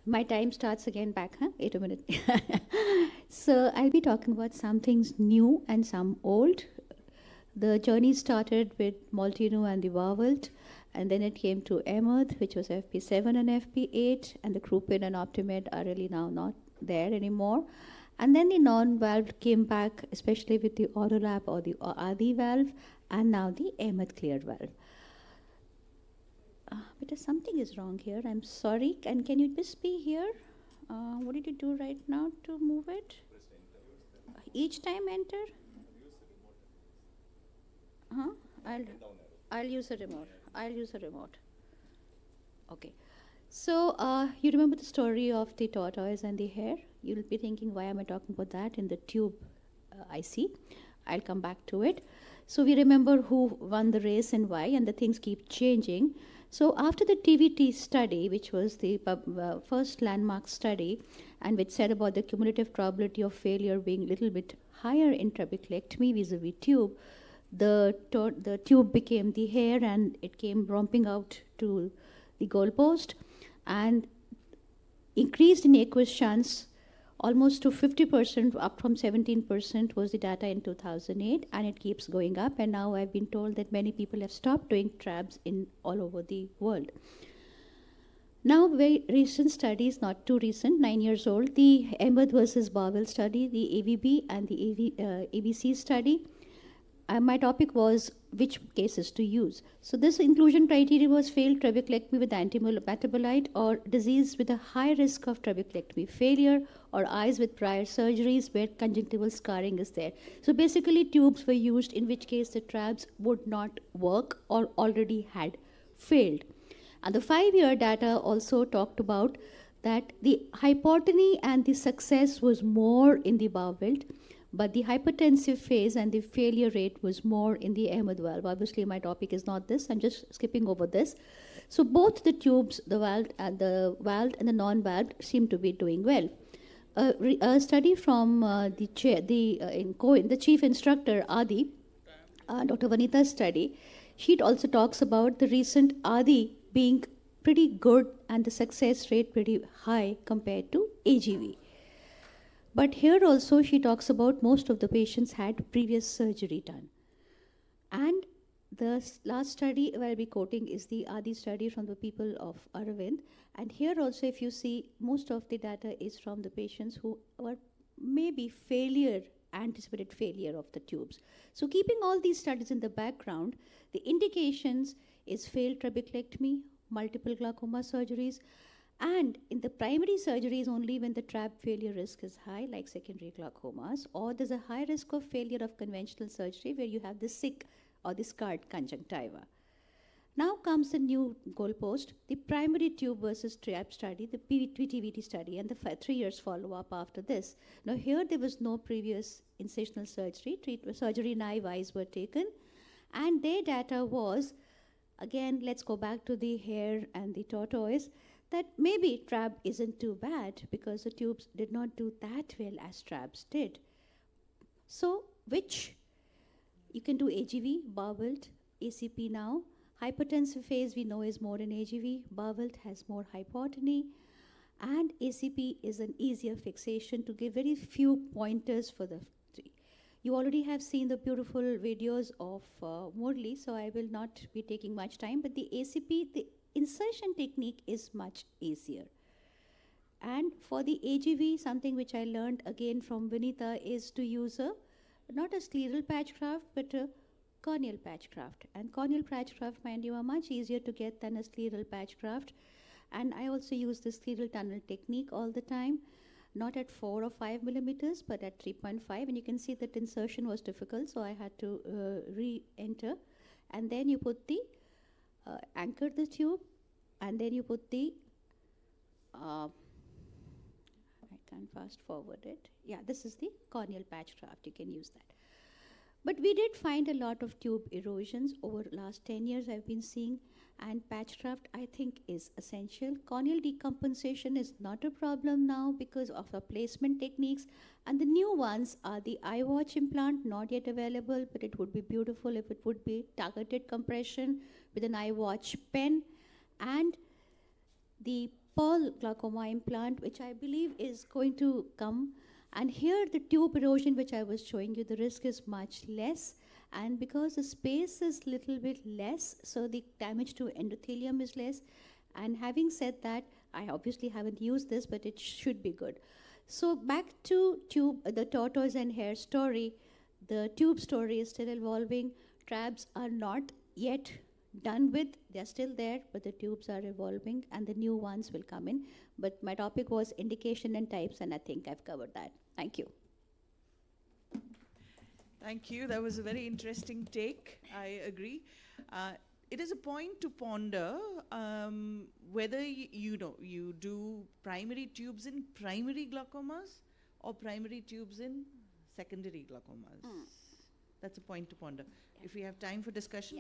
My time starts again back, huh? Wait a minute. So I'll be talking about some things new and some old. The journey started with Molteno and the Warwelt, and then it came to Emmet, which was FP7 and FP8, and the Krupin and Optimed are really now not there anymore. And then the non-valve came back, especially with the Autolab or the Adi valve, and now the Emmet clear valve. But something is wrong here. I'm sorry. And can you just be here? What did you do right now to move it? Each time enter? Huh? I'll use a remote. I'll use a remote. Okay. So you remember the story of the tortoise and the hare? You'll be thinking, why am I talking about that in the tube IC? I'll come back to it. So we remember who won the race and why, and the things keep changing. So after the TVT study, which was the first landmark study, and which said about the cumulative probability of failure being a little bit higher in trabeculectomy vis-a-vis tube, the tube became the hare, and it came romping out to the goalpost, and increased in aqueous chance almost to 50%, up from 17% was the data in 2008, and it keeps going up. And now I've been told that many people have stopped doing TRABs in all over the world. Now, very recent studies, not too recent, 9 years old, the Emmet versus Barwell study, the AVB and the ABC study. My topic was which cases to use. So this inclusion criteria was failed trabeculectomy with antimetabolite, or disease with a high risk of trabeculectomy failure, or eyes with prior surgeries where conjunctival scarring is there. So basically tubes were used in which case the TRABs would not work or already had failed. And the 5-year data also talked about that the hypotony and the success was more in the Barwelt, but the hypertensive phase and the failure rate was more in the Emmet valve. Obviously, my topic is not this. I'm just skipping over this. So both the tubes, the valve and the non-valve, seem to be doing well. A study from the chief instructor, Adi, Dr. Vanita's study, she also talks about the recent Adi being pretty good and the success rate pretty high compared to AGV. But here also she talks about most of the patients had previous surgery done. And the last study I'll be quoting is the Adi study from the people of Aravind. And here also, if you see, most of the data is from the patients who were maybe anticipated failure of the tubes. So keeping all these studies in the background, the indications is failed trabeculectomy, multiple glaucoma surgeries, and in the primary surgeries only when the TRAB failure risk is high, like secondary glaucomas, or there's a high risk of failure of conventional surgery where you have the sick or the scarred conjunctiva. Now comes the new goalpost, the primary tube versus TRAB study, the PTVT study, and the 3 years follow-up after this. Now here there was no previous incisional surgery, surgery naive eyes were taken, and their data was, again, let's go back to the hare and the tortoise, that maybe TRAB isn't too bad because the tubes did not do that well as TRABs did. So, which you can do AGV, Barwelt, ACP now. Hypertensive phase we know is more in AGV. Barwelt has more hypotony. And ACP is an easier fixation to give very few pointers for the three. You already have seen the beautiful videos of Murli, so I will not be taking much time. But the ACP, the insertion technique is much easier. And for the AGV, something which I learned again from Vinita is to use not a scleral patch graft, but a corneal patch graft. And corneal patch graft, mind you, are much easier to get than a scleral patch graft. And I also use the scleral tunnel technique all the time, not at 4 or 5 millimeters, but at 3.5. And you can see that insertion was difficult, so I had to re-enter. And then you put the anchor the tube, and then you put the I can fast forward it. Yeah, this is the corneal patch graft. You can use that. But we did find a lot of tube erosions over the last 10 years I've been seeing, and patch graft I think is essential. Corneal decompensation is not a problem now because of the placement techniques, and the new ones are the iWatch implant, not yet available, but it would be beautiful if it would be targeted compression with an iWatch pen, and the pearl glaucoma implant, which I believe is going to come. And here the tube erosion, which I was showing you, the risk is much less. And because the space is little bit less, so the damage to endothelium is less. And having said that, I obviously haven't used this, but it should be good. So back to the tortoise and hare story. The tube story is still evolving. Trabs are not yet done with. They're still there, but the tubes are evolving and the new ones will come in. But my topic was indication and types, and I think I've covered that. Thank you. Thank you. That was a very interesting take. I agree. It is a point to ponder whether you do primary tubes in primary glaucomas or primary tubes in secondary glaucomas. That's a point to ponder. Yeah. If we have time for discussion. Yeah.